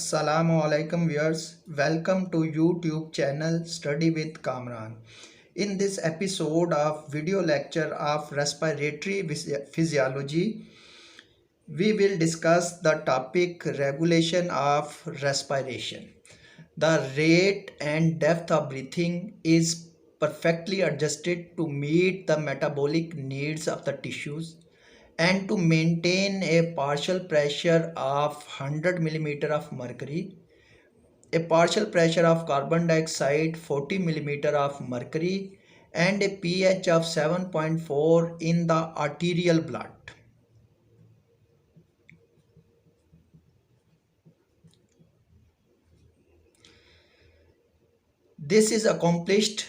Assalamu alaikum viewers. Welcome to YouTube channel Study with Kamran. In this episode of video lecture of respiratory physiology, we will discuss the topic regulation of respiration. The rate and depth of breathing is perfectly adjusted to meet the metabolic needs of the tissues and to maintain a partial pressure of 100 millimeter of mercury, a partial pressure of carbon dioxide 40 millimeter of mercury, and a pH of 7.4 in the arterial blood. This is accomplished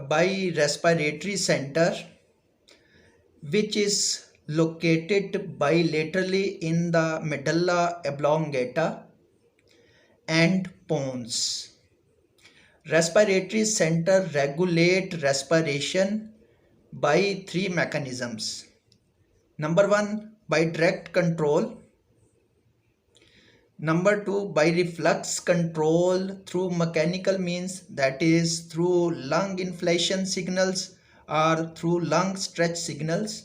by respiratory center, which is located bilaterally in the medulla oblongata and pons. Respiratory center regulate respiration by three mechanisms. Number one, by direct control. Number two, by reflex control through mechanical means, that is through lung inflation signals or through lung stretch signals.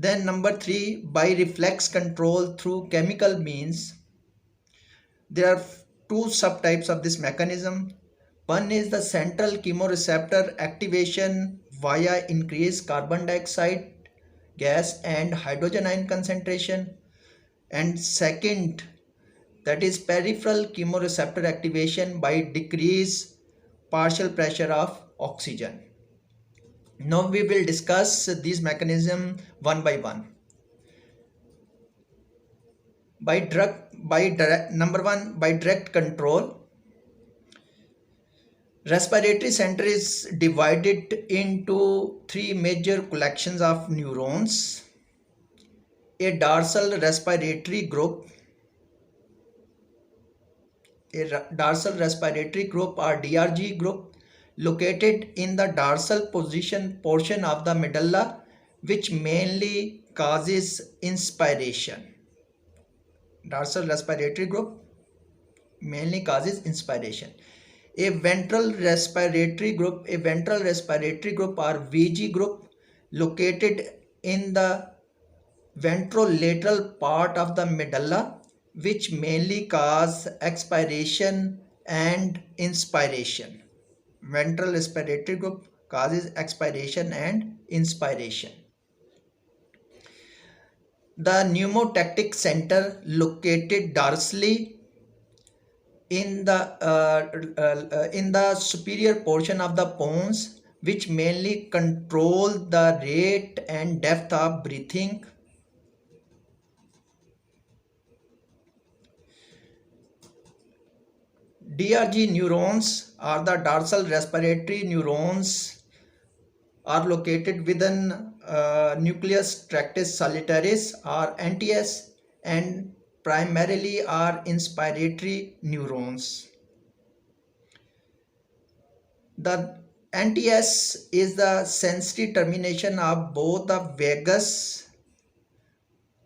Then number three, by reflex control through chemical means. There are two subtypes of this mechanism. One is the central chemoreceptor activation via increased carbon dioxide gas and hydrogen ion concentration, and second, that is peripheral chemoreceptor activation by decreased partial pressure of oxygen. Now we will discuss these mechanisms one by one. Number one, by direct control. Respiratory center is divided into three major collections of neurons: a dorsal respiratory group, or DRG group, located in the dorsal portion of the medulla, which mainly causes inspiration. Dorsal respiratory group mainly causes inspiration. A ventral respiratory group or VG group, located in the ventrolateral part of the medulla, which mainly cause expiration and inspiration. Ventral respiratory group causes expiration and inspiration. The pneumotactic center, located dorsally in the superior portion of the pons, which mainly control the rate and depth of breathing. DRG neurons, or the dorsal respiratory neurons, are located within nucleus tractus solitarius or NTS, and primarily are inspiratory neurons. The NTS is the sensory termination of both the vagus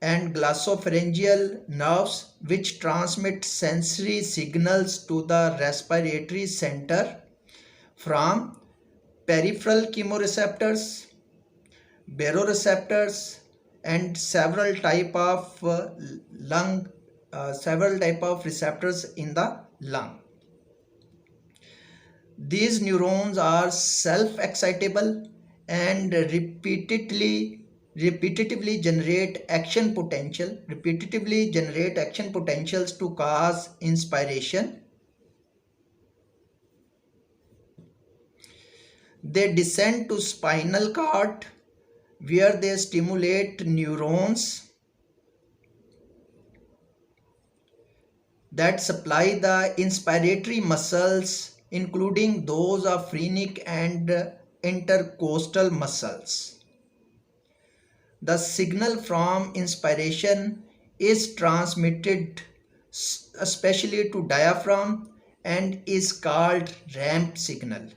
and glossopharyngeal nerves, which transmit sensory signals to the respiratory center from peripheral chemoreceptors, baroreceptors, and several type of receptors in the lung. These neurons are self-excitable and repetitively generate action potentials to cause inspiration. They descend to spinal cord, where they stimulate neurons that supply the inspiratory muscles, including those of phrenic and intercostal muscles. The signal from inspiration is transmitted especially to diaphragm and is called ramp signal.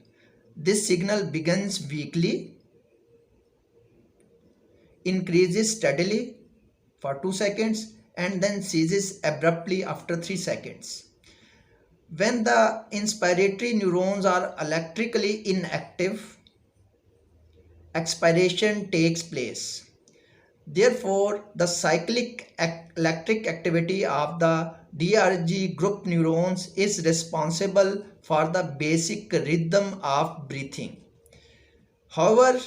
This signal begins weakly, increases steadily for 2 seconds, and then ceases abruptly after 3 seconds. When the inspiratory neurons are electrically inactive, expiration takes place. Therefore, the cyclic electric activity of the DRG group neurons is responsible for the basic rhythm of breathing. However,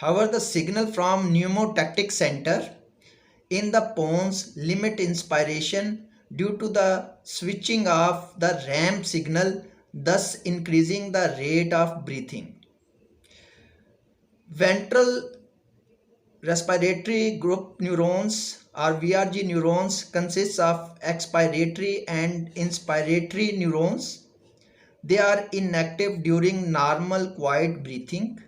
the signal from pneumotactic center in the pons limit inspiration due to the switching of the RAM signal, thus increasing the rate of breathing. Ventral respiratory group neurons or VRG neurons consists of expiratory and inspiratory neurons. They are inactive during normal quiet breathing.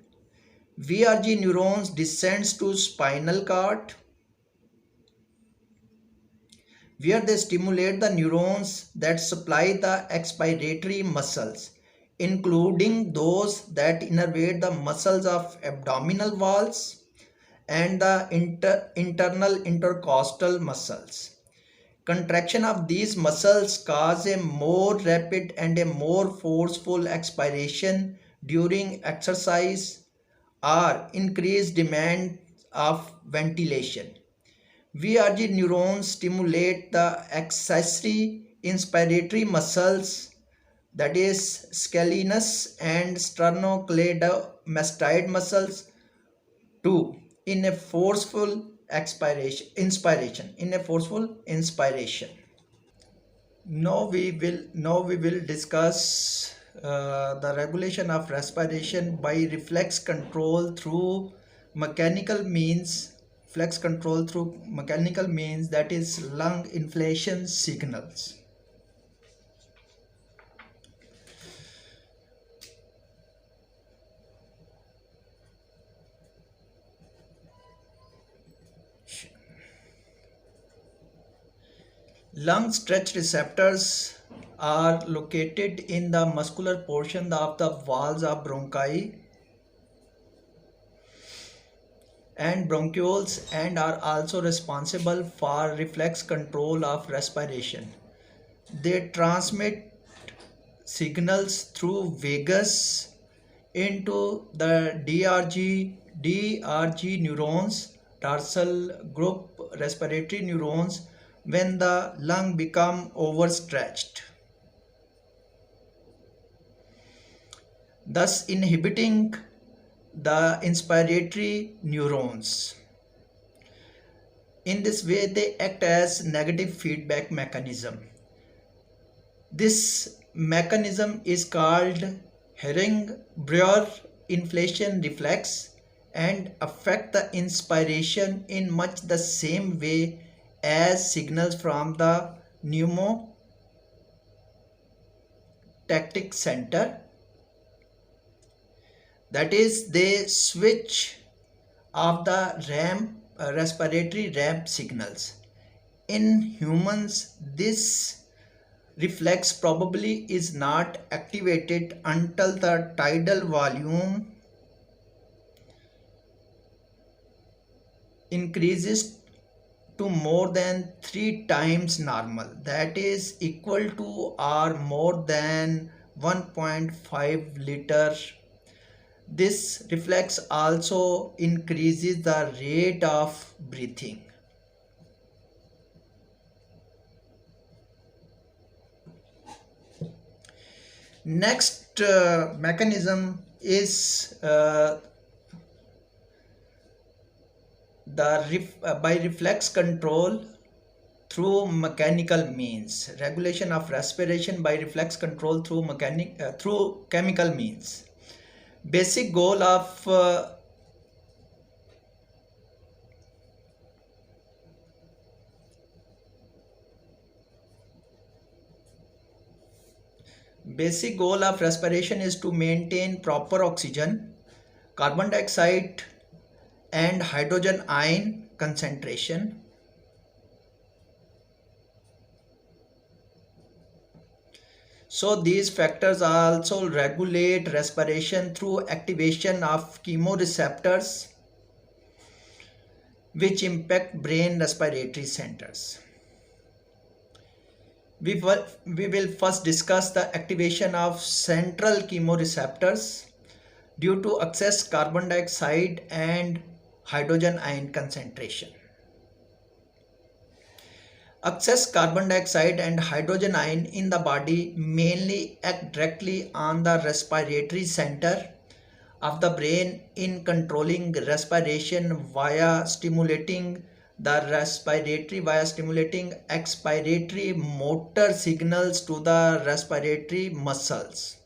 VRG neurons descends to spinal cord where they stimulate the neurons that supply the expiratory muscles, including those that innervate the muscles of abdominal walls and the internal intercostal muscles. Contraction of these muscles cause a more rapid and a more forceful expiration during exercise or increased demand of ventilation. VRG neurons stimulate the accessory inspiratory muscles, that is scalenus and sternocleidomastoid muscles too, in a forceful inspiration. Now we will discuss the regulation of respiration by reflex control through mechanical means. Flex control through mechanical means, that is lung inflation signals. Lung stretch receptors are located in the muscular portion of the walls of bronchi and bronchioles and are also responsible for reflex control of respiration. They transmit signals through vagus into the DRG neurons, dorsal group respiratory neurons, when the lung become overstretched, thus inhibiting the inspiratory neurons. In this way, they act as negative feedback mechanism. This mechanism is called Herring-Breuer inflation reflex and affect the inspiration in much the same way as signals from the pneumotactic center. That is, they switch off the respiratory ramp signals. In humans, this reflex probably is not activated until the tidal volume increases to more than 3 times normal, that is equal to or more than 1.5 liter. This reflex also increases the rate of breathing. Next mechanism is by reflex control through mechanical means. Regulation of respiration by reflex control through chemical means. Basic goal of respiration is to maintain proper oxygen, carbon dioxide and hydrogen ion concentration. So these factors also regulate respiration through activation of chemoreceptors which impact brain respiratory centers. We will first discuss the activation of central chemoreceptors due to excess carbon dioxide and hydrogen ion concentration. Excess carbon dioxide and hydrogen ion in the body mainly act directly on the respiratory center of the brain in controlling respiration via stimulating expiratory motor signals to the respiratory muscles.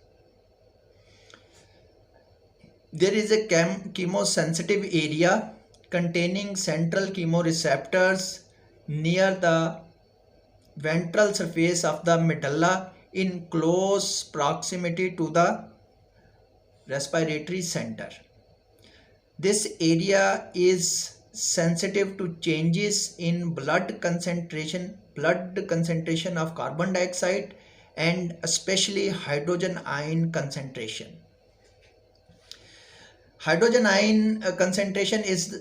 There is a chemosensitive area containing central chemoreceptors near the ventral surface of the medulla in close proximity to the respiratory center. This area is sensitive to changes in blood concentration of carbon dioxide and especially hydrogen ion concentration. Hydrogen ion concentration does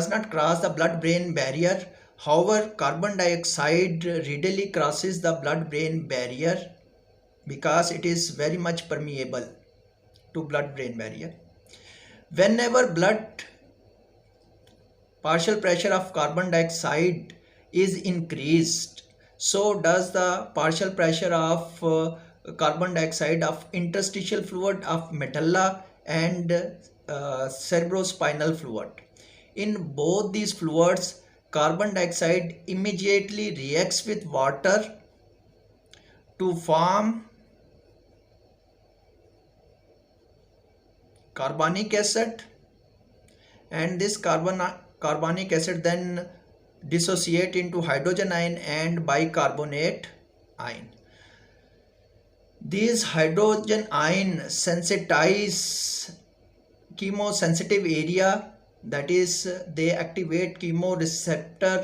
not cross the blood-brain barrier. However, carbon dioxide readily crosses the blood-brain barrier because it is very much permeable to blood-brain barrier. Whenever blood partial pressure of carbon dioxide is increased, so does the partial pressure of carbon dioxide of interstitial fluid of medulla and cerebrospinal fluid. In both these fluids, carbon dioxide immediately reacts with water to form carbonic acid, and this carbonic acid then dissociate into hydrogen ion and bicarbonate ion. These hydrogen ion sensitize chemosensitive area, that is they activate central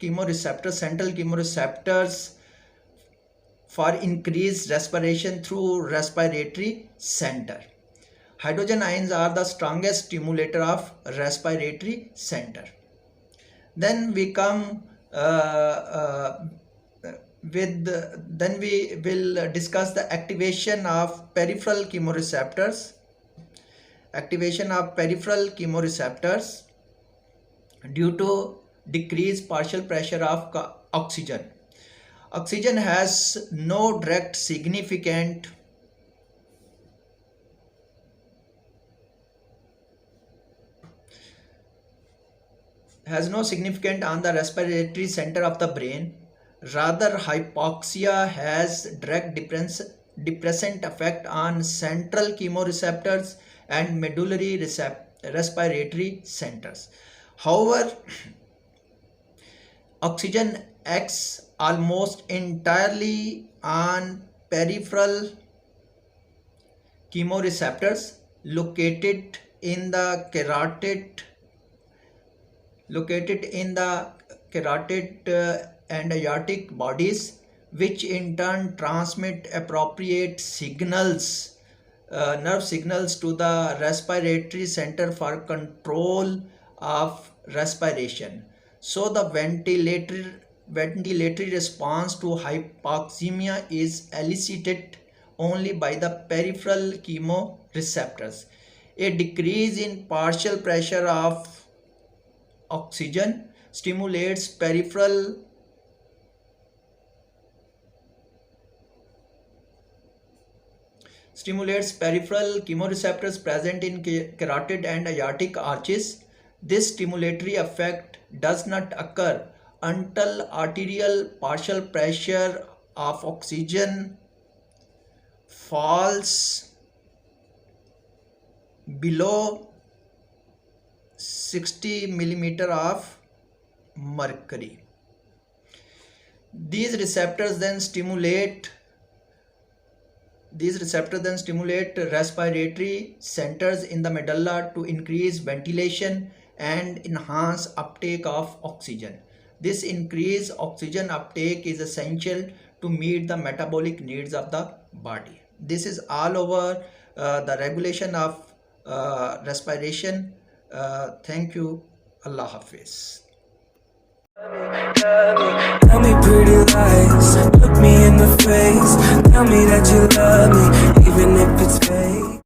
chemoreceptors for increased respiration through respiratory center. Hydrogen ions are the strongest stimulator of respiratory center. Then we come then we will discuss the activation of peripheral chemoreceptors. Activation of peripheral chemoreceptors due to decreased partial pressure of oxygen. Oxygen has no direct significant on the respiratory center of the brain. Rather, hypoxia has direct depressant effect on central chemoreceptors and medullary respiratory centers. However, oxygen acts almost entirely on peripheral chemoreceptors located in the carotid and aortic bodies, which in turn transmit appropriate signals, nerve signals to the respiratory center for control of respiration. So the ventilatory response to hypoxemia is elicited only by the peripheral chemoreceptors. A decrease in partial pressure of oxygen stimulates peripheral chemoreceptors present in carotid and aortic arches. This stimulatory effect does not occur until arterial partial pressure of oxygen falls below 60 millimeter of mercury. These receptors then stimulate respiratory centers in the medulla to increase ventilation and enhance uptake of oxygen. This increased oxygen uptake is essential to meet the metabolic needs of the body. This is all over the regulation of respiration. Thank you. Allah Hafiz. Tell me pretty lies, look me in the face. Tell me that you love me, even if it's fake.